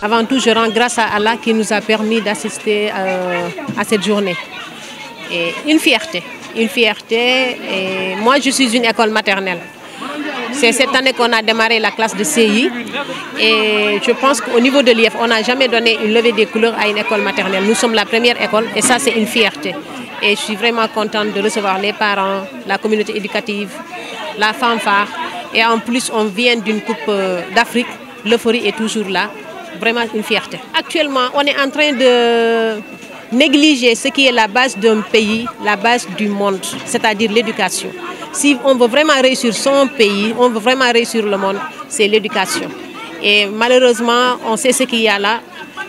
Avant tout, je rends grâce à Allah qui nous a permis d'assister à cette journée. Et une fierté. Et moi, je suis une école maternelle. C'est cette année qu'on a démarré la classe de CI. Et je pense qu'au niveau de l'IEF, on n'a jamais donné une levée des couleurs à une école maternelle. Nous sommes la première école et ça, c'est une fierté. Et je suis vraiment contente de recevoir les parents, la communauté éducative, la fanfare. Et en plus, on vient d'une coupe d'Afrique. L'euphorie est toujours là. Vraiment une fierté. Actuellement, on est en train de négliger ce qui est la base d'un pays, la base du monde, c'est-à-dire l'éducation. Si on veut vraiment réussir son pays, on veut vraiment réussir le monde, c'est l'éducation. Et malheureusement, on sait ce qu'il y a là.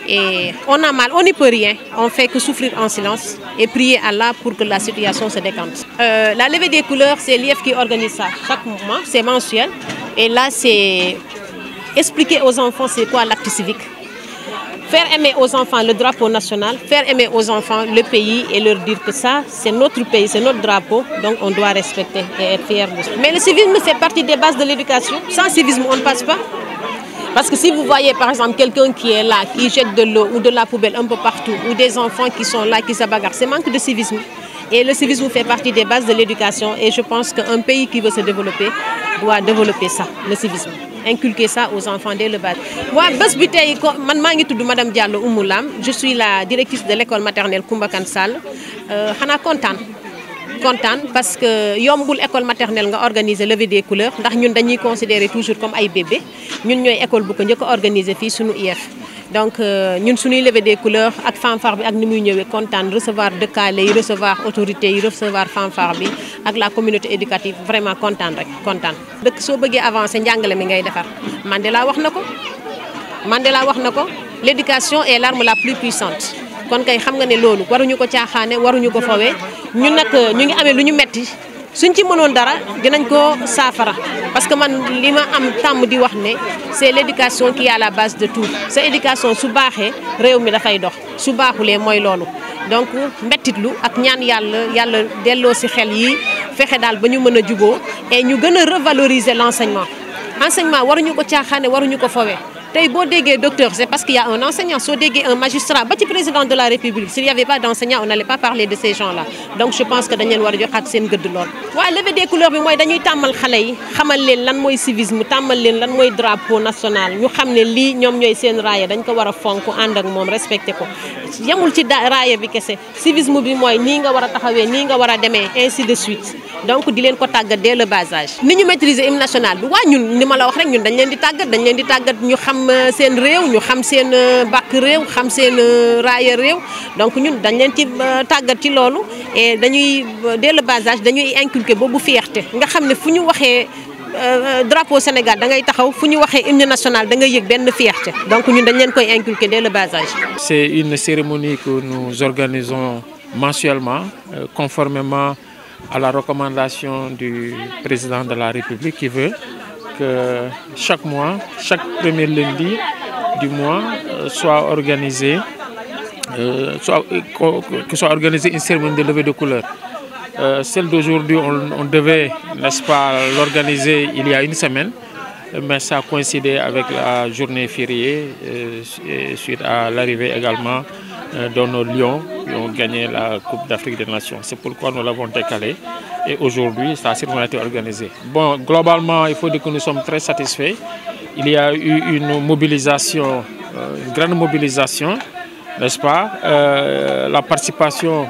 Et on a mal, on n'y peut rien. On fait que souffrir en silence et prier Allah pour que la situation se décante. La levée des couleurs, c'est l'IEF qui organise ça chaque mois, c'est mensuel. Et là, c'est expliquer aux enfants c'est quoi l'acte civique. Faire aimer aux enfants le drapeau national, faire aimer aux enfants le pays et leur dire que ça, c'est notre pays, c'est notre drapeau, donc on doit respecter et être fier de ça. Mais le civisme fait partie des bases de l'éducation. Sans civisme, on ne passe pas. Parce que si vous voyez par exemple quelqu'un qui est là, qui jette de l'eau ou de la poubelle un peu partout, ou des enfants qui sont là, qui se bagarrent, c'est manque de civisme. Et le civisme fait partie des bases de l'éducation et je pense qu'un pays qui veut se développer doit développer ça, le civisme. Inculquer ça aux enfants dès le bas. Moi, Madame Diallo Oumoulam, je suis la directrice de l'école maternelle Koumba Kansal. Je suis contente parce que yombul école maternelle nga organiser levée des couleurs ndax ñun dañuy considérer toujours comme ay bébé ñun ñoy école bu ko ñëk organiser fi suñu IEF. Donc ñun suñuy levée des couleurs ak fanfare bi ak ni muy ñëwé contane recevoir dëkkaale yi recevoir autorités yi recevoir fanfare bi ak la communauté éducative vraiment contane rek contane. Dëkk so bëggé avancer njàngale mi ngay défar. Mandela wax nako l'éducation est l'arme la plus puissante. Kon kay xam nga né lolu waruñu ko tiaxané waruñu ko fowé ñun nak ñu ngi amé luñu metti suñ ci mënon dara dinañ ko safara parce que man lima am tam di wax né c'est l'éducation qui est à la base de tout. Sa éducation su baxé réew mi da fay dox su baxulé moy lolu. Donc mettitlu ak ñaan yalla dello ci xel yi fexé dal ba ñu mëna jubo et ñu gëna revaloriser l'enseignement. Enseignement waruñu ko tiaxané waruñu ko fowé. Tay bo dégué docteur, c'est parce qu'il y a un enseignant, so dégué un magistrat, ba ci président de la République. S'il n'y avait pas d'enseignant, on n'allait pas parler de ces gens-là. Donc je pense que dañ leen wara joxat seen gëdd lool. Wa levée des couleurs bi moy dañuy tamal xalé yi, xamal leen lan moy civisme, tamal leen lan moy drapeau national. Ñu xamné li ñom ñoy seen raaya, dañ ko wara fonk and ak mom respecter ko. Yamul ci raaya bi kessé. Civisme bi moy ni nga wara taxawé, ni nga wara démé, ainsi de suite. Donc di leen ko taggat dès le bas âge. Ni ñu maîtriser hymne national bi wa ñun ni ma la wax rek ñun dañ leen di taggat ñu xam sen réew ñu xam sen bak réew xam sen raaya réew donc ñun dañ leen ci tàggat ci lolu et dañuy dès le bas âge dañuy inculquer bobu fierté nga xam ne fu ñu waxee drapeau Sénégal da ngay taxaw fu ñu waxee hymne national da ngay yëg benn fierté donc ñun dañ leen koy inculquer dès le bas âge. C'est une cérémonie que nous organisons mensuellement conformément à la recommandation du président de la République qui veut que chaque mois, chaque premier lundi du mois, soit organisée une cérémonie de levée de couleurs. Celle d'aujourd'hui, on devait, n'est-ce pas, l'organiser il y a une semaine, mais ça a coïncidé avec la journée fériée suite à l'arrivée également de nos Lions qui ont gagné la Coupe d'Afrique des Nations. C'est pourquoi nous l'avons décalé et aujourd'hui, ça a certainement été organisé. Bon, globalement, il faut dire que nous sommes très satisfaits. Il y a eu une mobilisation, une grande mobilisation, n'est-ce pas? La participation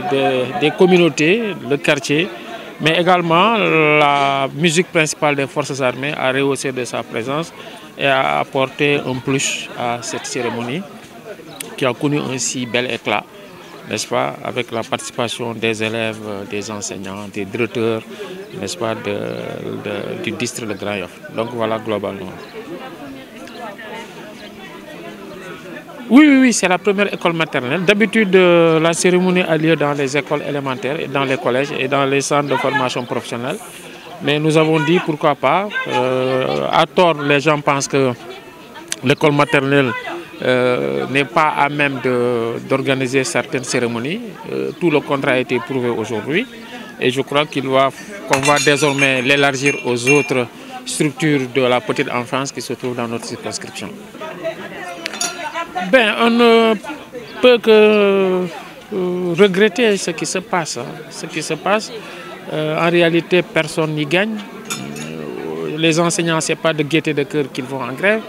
des communautés, le quartier, mais également la musique principale des forces armées a rehaussé de sa présence et a apporté un plus à cette cérémonie qui a connu un si bel éclat, n'est-ce pas, avec la participation des élèves, des enseignants, des directeurs, n'est-ce pas, du district de Grand Yoff. Donc voilà globalement. Oui, c'est la première école maternelle. D'habitude, la cérémonie a lieu dans les écoles élémentaires, et dans les collèges et dans les centres de formation professionnelle. Mais nous avons dit pourquoi pas. À tort, les gens pensent que l'école maternelle n'est pas à même d'organiser certaines cérémonies. Tout le contraire a été prouvé aujourd'hui. Et je crois qu'on va désormais l'élargir aux autres structures de la petite enfance qui se trouvent dans notre circonscription. Ben, on ne peut que regretter ce qui se passe. Ce qui se passe, en réalité, personne n'y gagne. Les enseignants, ce n'est pas de gaieté de cœur qu'ils vont en grève.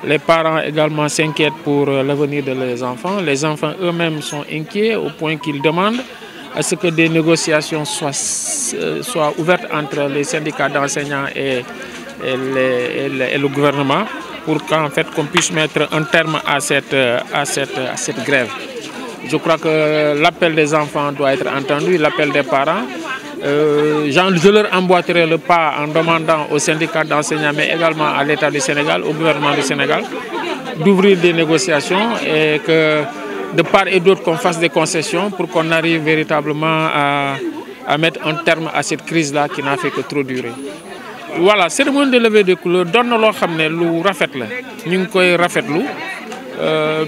Les parents également s'inquiètent pour l'avenir de leurs enfants. Les enfants eux-mêmes sont inquiets au point qu'ils demandent à ce que des négociations soient ouvertes entre les syndicats d'enseignants et le gouvernement pour qu'en fait qu'on puisse mettre un terme à cette grève. Je crois que l'appel des enfants doit être entendu, l'appel des parents. Je leur emboîterai le pas en demandant aux syndicats d'enseignants, mais également à l'État du Sénégal, au gouvernement du Sénégal, d'ouvrir des négociations et que de part et d'autre qu'on fasse des concessions pour qu'on arrive véritablement à mettre un terme à cette crise-là qui n'a fait que trop durer. Voilà, cérémonie de levée de couleur doon na loo xam ne lu rafet la ñu ngi koy rafetlu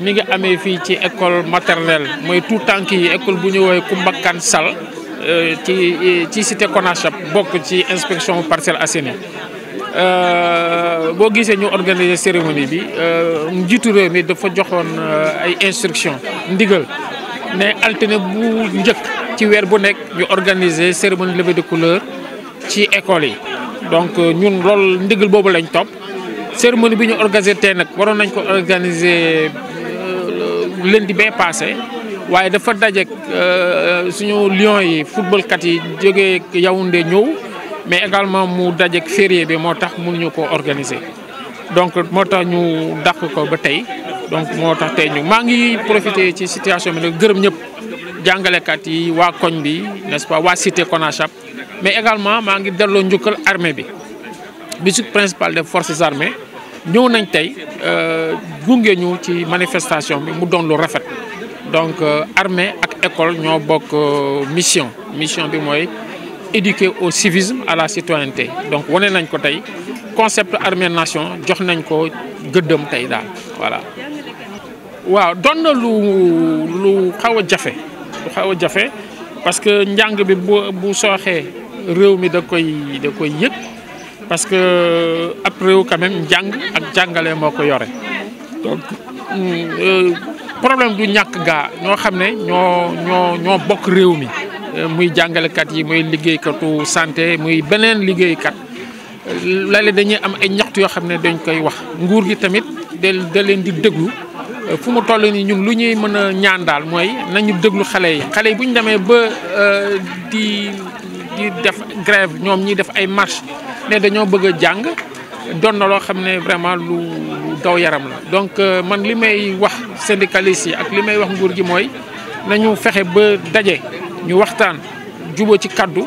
mi ngi amee fii ci école maternelle mooy tout tànk yi école bu ñu woowee Koumba Kane Sall ci cité Konachap bokk ci inspection Parcelles Assainies boo gisee ñu organiser cérémonie bi njiitu réew mi dafa joxoon ay instructions ndigal ne altine bu njëkk ci weer bu nekk ñu organiser cérémonie de levée de couleur ci école yi. Donc ñun loolu ndigal boobu lañ topp cérémonie bi ñu organisé tey nag waroon nañ ko organiser lundi bee passé waaye dafa dajeek suñu Lions yi footballkat yi jógee Yaoundé ñëw mais également mu dajeek férié bi moo tax mënuñu ko organiser. Donc moo tax ñu dàq ko ba tey donc moo tax tey ñu maa ngi profité ci situation bi nag gërëm ñëpp jàngalekat yi waa koñ bi n'est-ce pas waa cité Konachap. Mais également maa ngi delloo njukkal armée bi musique principale des forces armées ñëw nañ tey gunge ñu ci manifestation bi mu doon lu rafet donc armée ak école ñoo bokk mission bi mooy éduquer au civisme à la citoyenneté donc wane nañ ko tey concept armée nation jox nañ ko gëddëm tey daal voilà. waaw doon na lu xaw a jafe parce que njàng bi bu sooxee réew mi da koy yëg parce que ab réew quand même njàng ak jàngale moo ko yore donc problème du ñàkk gaa ñoo xam ne ñoo bokk réew mi muy jàngalekat yi muy liggéeykatu santé muy beneen liggéeykat léeg-léeg dañuy am ay ñaxtu yoo xam ne dañ koy wax nguur gi tamit da leen di déglu fu mu toll nii ñun lu ñuy mën a ñaan daal mooy nañu déglu xale yi bu ñu demee ba di def grève ñoom ñi def ay marche ne dañoo bëgg a jàng doon na loo xam ne vraiment lu daw yaram la. Donc man li may wax syndicalistes yi ak li may wax nguur gi mooy nañu fexe ba daje ñu waxtaan jubóo ci kaddu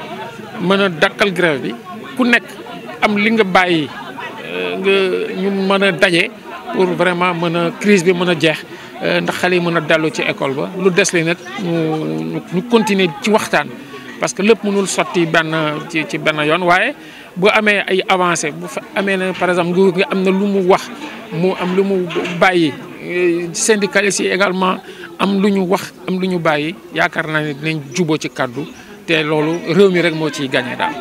mën a dakkal grève bi ku nekk am li nga bàyyi ñu mën a daje. Pour vraiment mën a crise bi mën a jeex ndax xale yi mën a dellu ci école ba lu des li nag ñu continuer ci waxtaan parce que lépp mënul sotti ci benn yoon waaye bu amee ay avancé bu fa amee na par exemple nguur gi am na lu mu wax mu am lu mu bàyyi syndicalistes yi également am lu ñu wax am lu ñu bàyyi yaakaar naa ne dinañ juboo ci kaddu te loolu réew mi rek moo ciy gagné daal.